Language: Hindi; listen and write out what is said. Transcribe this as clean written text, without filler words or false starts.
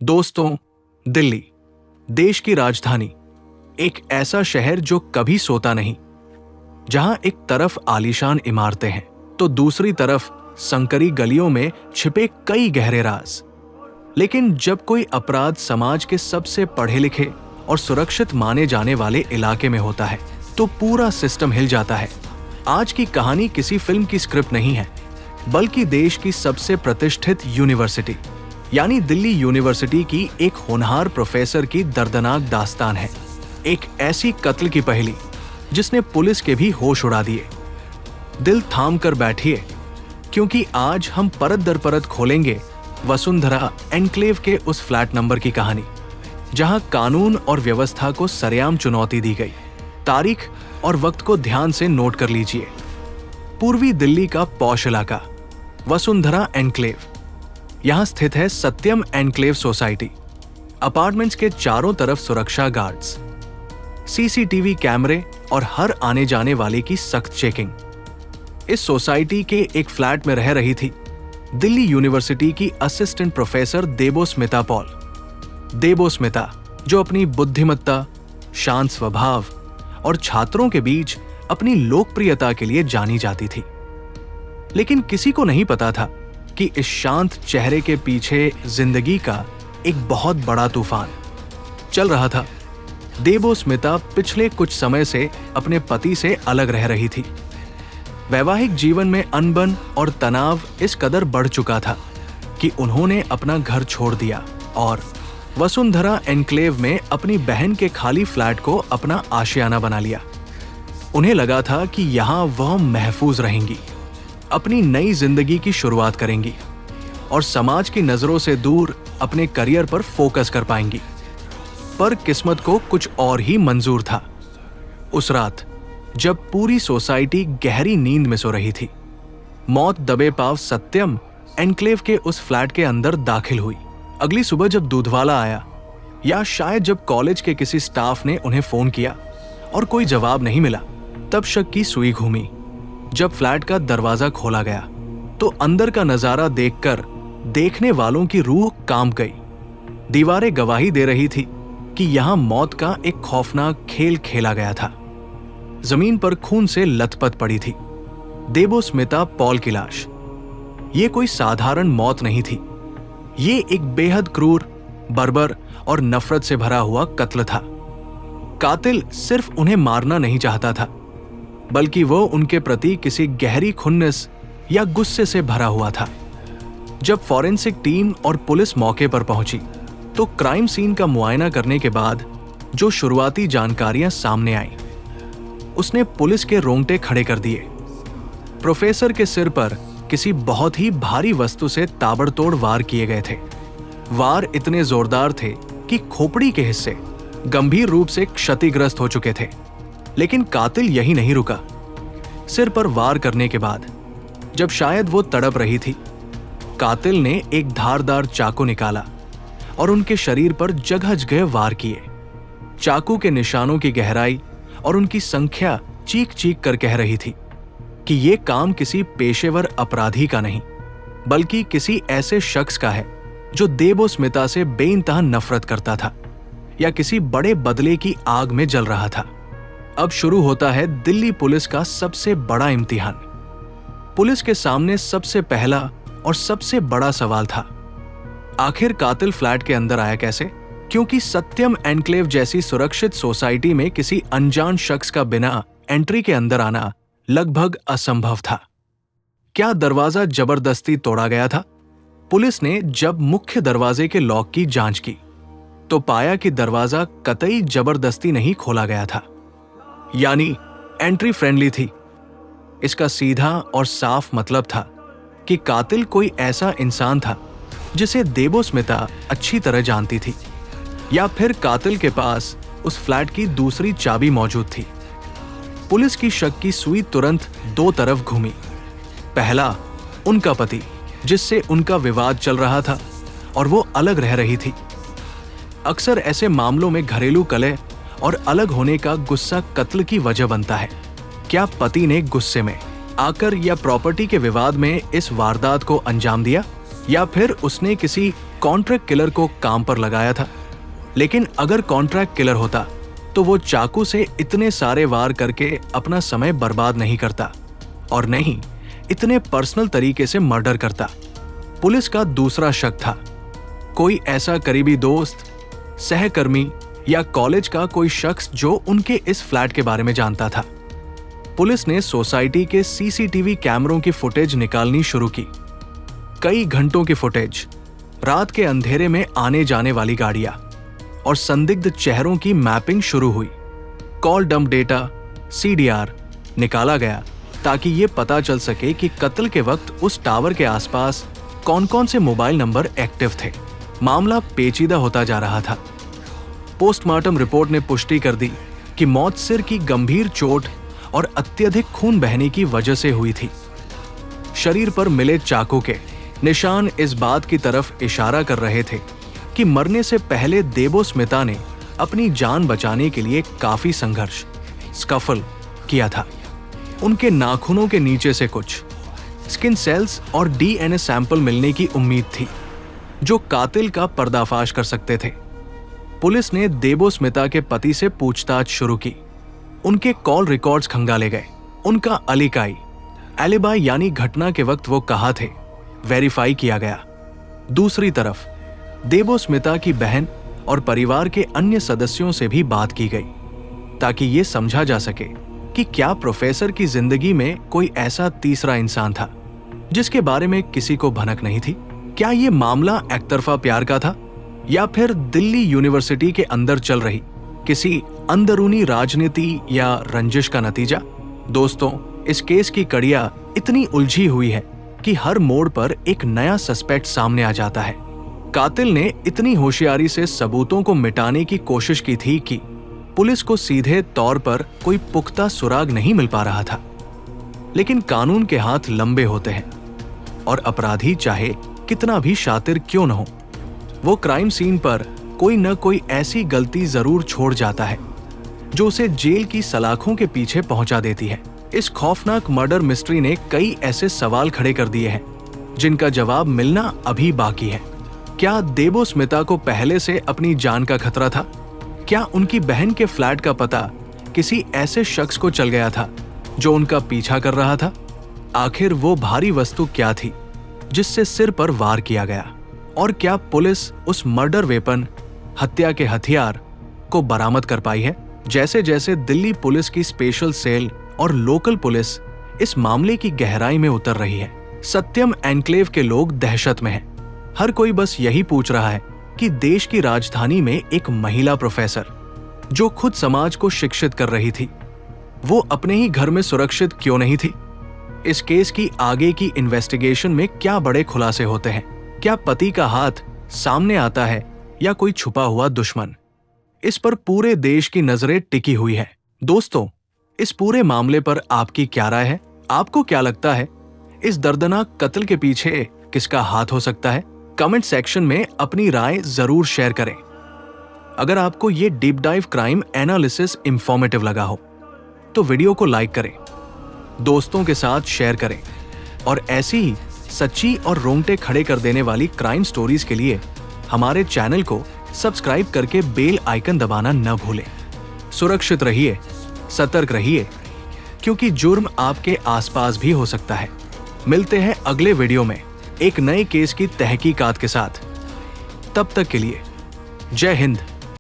दोस्तों, दिल्ली, देश की राजधानी, एक ऐसा शहर जो कभी सोता नहीं, जहां एक तरफ आलीशान इमारतें हैं तो दूसरी तरफ संकरी गलियों में छिपे कई गहरे राज। लेकिन जब कोई अपराध समाज के सबसे पढ़े लिखे और सुरक्षित माने जाने वाले इलाके में होता है तो पूरा सिस्टम हिल जाता है। आज की कहानी किसी फिल्म की स्क्रिप्ट नहीं है, बल्कि देश की सबसे प्रतिष्ठित यूनिवर्सिटी यानी दिल्ली यूनिवर्सिटी की एक होनहार प्रोफेसर की दर्दनाक दास्तान है। एक ऐसी कत्ल की पहेली जिसने पुलिस के भी होश उड़ा दिए। दिल थाम कर बैठिए, क्योंकि आज हम परत दर परत खोलेंगे वसुंधरा एन्क्लेव के उस फ्लैट नंबर की कहानी, जहां कानून और व्यवस्था को सरेआम चुनौती दी गई। तारीख और वक्त को ध्यान से नोट कर लीजिए। पूर्वी दिल्ली का पॉश इलाका, वसुंधरा एन्क्लेव। यहां स्थित है सत्यम एन्क्लेव सोसाइटी। अपार्टमेंट्स के चारों तरफ सुरक्षा गार्ड्स, सीसीटीवी कैमरे और हर आने जाने वाले की सख्त चेकिंग। इस सोसाइटी के एक फ्लैट में रह रही थी दिल्ली यूनिवर्सिटी की assistant professor Debosmita Paul. Debosmita, जो अपनी बुद्धिमत्ता, शांत स्वभाव और छात्रों के बीच अपनी लोकप्रियता के लिए जानी जाती थी। लेकिन किसी को नहीं पता था कि इस शांत चेहरे के पीछे जिंदगी का एक बहुत बड़ा तूफान चल रहा था। देबोस्मिता पिछले कुछ समय से अपने पति से अलग रह रही थी। वैवाहिक जीवन में अनबन और तनाव इस कदर बढ़ चुका था कि उन्होंने अपना घर छोड़ दिया और वसुंधरा एन्क्लेव में अपनी बहन के खाली फ्लैट को अपना आशियाना बना लिया। उन्हें लगा था कि यहां वह महफूज रहेंगी, अपनी नई जिंदगी की शुरुआत करेंगी और समाज की नजरों से दूर अपने करियर पर फोकस कर पाएंगी। पर किस्मत को कुछ और ही मंजूर था। उस रात जब पूरी सोसाइटी गहरी नींद में सो रही थी, मौत दबे पांव सत्यम एन्क्लेव के उस फ्लैट के अंदर दाखिल हुई। अगली सुबह जब दूधवाला आया, या शायद जब कॉलेज के किसी स्टाफ ने उन्हें फोन किया और कोई जवाब नहीं मिला, तब शक की सुई घूमी। जब फ्लैट का दरवाजा खोला गया तो अंदर का नजारा देखकर देखने वालों की रूह कांप गई। दीवारें गवाही दे रही थी कि यहां मौत का एक खौफनाक खेल खेला गया था। जमीन पर खून से लथपथ पड़ी थी देबोस्मिता पॉल की लाश। ये कोई साधारण मौत नहीं थी, ये एक बेहद क्रूर, बर्बर और नफरत से भरा हुआ कत्ल था। कातिल सिर्फ उन्हें मारना नहीं चाहता था, बल्कि वो उनके प्रति किसी गहरी खुन्नस या गुस्से से भरा हुआ था। जब फॉरेंसिक टीम और पुलिस मौके पर पहुंची तो क्राइम सीन का मुआयना करने के बाद जो शुरुआती जानकारियां सामने आईं, उसने पुलिस के रोंगटे खड़े कर दिए। प्रोफेसर के सिर पर किसी बहुत ही भारी वस्तु से ताबड़तोड़ वार किए गए थे। वार इतने जोरदार थे कि खोपड़ी के हिस्से गंभीर रूप से क्षतिग्रस्त हो चुके थे। लेकिन कातिल यही नहीं रुका। सिर पर वार करने के बाद जब शायद वो तड़प रही थी, कातिल ने एक धारदार चाकू निकाला और उनके शरीर पर जगह जगह वार किए। चाकू के निशानों की गहराई और उनकी संख्या चीख चीख कर कह रही थी कि ये काम किसी पेशेवर अपराधी का नहीं, बल्कि किसी ऐसे शख्स का है जो देबोस्मिता से बेइंतहा नफरत करता था या किसी बड़े बदले की आग में जल रहा था। अब शुरू होता है दिल्ली पुलिस का सबसे बड़ा इम्तिहान। पुलिस के सामने सबसे पहला और सबसे बड़ा सवाल था, आखिर कातिल फ्लैट के अंदर आया कैसे? क्योंकि सत्यम एन्क्लेव जैसी सुरक्षित सोसाइटी में किसी अनजान शख्स का बिना एंट्री के अंदर आना लगभग असंभव था। क्या दरवाजा जबरदस्ती तोड़ा गया था? पुलिस ने जब मुख्य दरवाजे के लॉक की जांच की तो पाया कि दरवाजा कतई जबरदस्ती नहीं खोला गया था, यानी एंट्री फ्रेंडली थी। इसका सीधा और साफ मतलब था कि कातिल कोई ऐसा इंसान था जिसे देबोस्मिता अच्छी तरह जानती थी, या फिर कातिल के पास उस फ्लैट की दूसरी चाबी मौजूद थी। पुलिस की शक की सुई तुरंत दो तरफ घूमी। पहला, उनका पति, जिससे उनका विवाद चल रहा था और वो अलग रह रही थी। अक्सर ऐसे मामलों में घरेलू कलह और अलग होने का गुस्सा कत्ल की वजह बनता है। क्या पति ने गुस्से में आकर या प्रॉपर्टी के विवाद में इस वारदात को अंजाम दिया, या फिर उसने किसी कॉन्ट्रैक्ट किलर को काम पर लगाया था। लेकिन अगर कॉन्ट्रैक्ट किलर होता तो वो चाकू से इतने सारे वार करके अपना समय बर्बाद नहीं करता और नहीं इतने पर्सनल तरीके से मर्डर करता। पुलिस का दूसरा शक था कोई ऐसा करीबी दोस्त, सहकर्मी या कॉलेज का कोई शख्स जो उनके इस फ्लैट के बारे में जानता था। पुलिस ने सोसाइटी के सीसीटीवी कैमरों की फुटेज निकालनी शुरू की। कई घंटों की फुटेज, रात के अंधेरे में आने जाने वाली गाड़ियां और संदिग्ध चेहरों की मैपिंग शुरू हुई। कॉल डंप डेटा, CDR निकाला गया ताकि ये पता चल सके कि कत्ल के वक्त उस टावर के आसपास कौन कौन से मोबाइल नंबर एक्टिव थे। मामला पेचीदा होता जा रहा था। पोस्टमार्टम रिपोर्ट ने पुष्टि कर दी कि मौत सिर की गंभीर चोट और अत्यधिक खून बहने की वजह से हुई थी। शरीर पर मिले चाकू के निशान इस बात की तरफ इशारा कर रहे थे कि मरने से पहले देबो स्मिता ने अपनी जान बचाने के लिए काफी संघर्ष, स्कफल किया था। उनके नाखूनों के नीचे से कुछ स्किन सेल्स और DNA सैंपल मिलने की उम्मीद थी जो कातिल का पर्दाफाश कर सकते थे। पुलिस ने देबो स्मिता के पति से पूछताछ शुरू की। उनके कॉल रिकॉर्ड्स खंगाले गए। उनका अलीकाई, एलिबाई यानी घटना के वक्त वो कहाँ थे, वेरीफाई किया गया। दूसरी तरफ देबो स्मिता की बहन और परिवार के अन्य सदस्यों से भी बात की गई ताकि ये समझा जा सके कि क्या प्रोफेसर की जिंदगी में कोई ऐसा तीसरा इंसान था जिसके बारे में किसी को भनक नहीं थी। क्या ये मामला एकतरफा प्यार का था या फिर दिल्ली यूनिवर्सिटी के अंदर चल रही किसी अंदरूनी राजनीति या रंजिश का नतीजा? दोस्तों, इस केस की कड़ियां इतनी उलझी हुई है कि हर मोड़ पर एक नया सस्पेक्ट सामने आ जाता है। कातिल ने इतनी होशियारी से सबूतों को मिटाने की कोशिश की थी कि पुलिस को सीधे तौर पर कोई पुख्ता सुराग नहीं मिल पा रहा था। लेकिन कानून के हाथ लंबे होते हैं और अपराधी चाहे कितना भी शातिर क्यों न हो, वो क्राइम सीन पर कोई न कोई ऐसी गलती जरूर छोड़ जाता है जो उसे जेल की सलाखों के पीछे पहुंचा देती है। इस खौफनाक मर्डर मिस्ट्री ने कई ऐसे सवाल खड़े कर दिए हैं जिनका जवाब मिलना अभी बाकी है। क्या देबो स्मिता को पहले से अपनी जान का खतरा था? क्या उनकी बहन के फ्लैट का पता किसी ऐसे शख्स को चल गया था जो उनका पीछा कर रहा था? आखिर वो भारी वस्तु क्या थी जिससे सिर पर वार किया गया? और क्या पुलिस उस मर्डर वेपन, हत्या के हथियार को बरामद कर पाई है? जैसे जैसे दिल्ली पुलिस की स्पेशल सेल और लोकल पुलिस इस मामले की गहराई में उतर रही है, सत्यम एन्क्लेव के लोग दहशत में हैं। हर कोई बस यही पूछ रहा है कि देश की राजधानी में एक महिला प्रोफेसर जो खुद समाज को शिक्षित कर रही थी, वो अपने ही घर में सुरक्षित क्यों नहीं थी? इस केस की आगे की इन्वेस्टिगेशन में क्या बड़े खुलासे होते हैं? क्या पति का हाथ सामने आता है या कोई छुपा हुआ दुश्मन? इस पर पूरे देश की नजरें टिकी हुई है। दोस्तों, इस पूरे मामले पर आपकी क्या राय है? आपको क्या लगता है इस दर्दनाक कत्ल के पीछे किसका हाथ हो सकता है? कमेंट सेक्शन में अपनी राय जरूर शेयर करें। अगर आपको ये deep dive crime analysis informative लगा हो तो वीडियो को लाइक करें, दोस्तों के साथ शेयर करें और ऐसी ही सच्ची और रोंगटे खड़े कर देने वाली क्राइम स्टोरीज के लिए हमारे चैनल को सब्सक्राइब करके बेल आइकन दबाना न भूलें। सुरक्षित रहिए, सतर्क रहिए, क्योंकि जुर्म आपके आसपास भी हो सकता है। मिलते हैं अगले वीडियो में एक नए केस की तहकीकात के साथ। तब तक के लिए जय हिंद।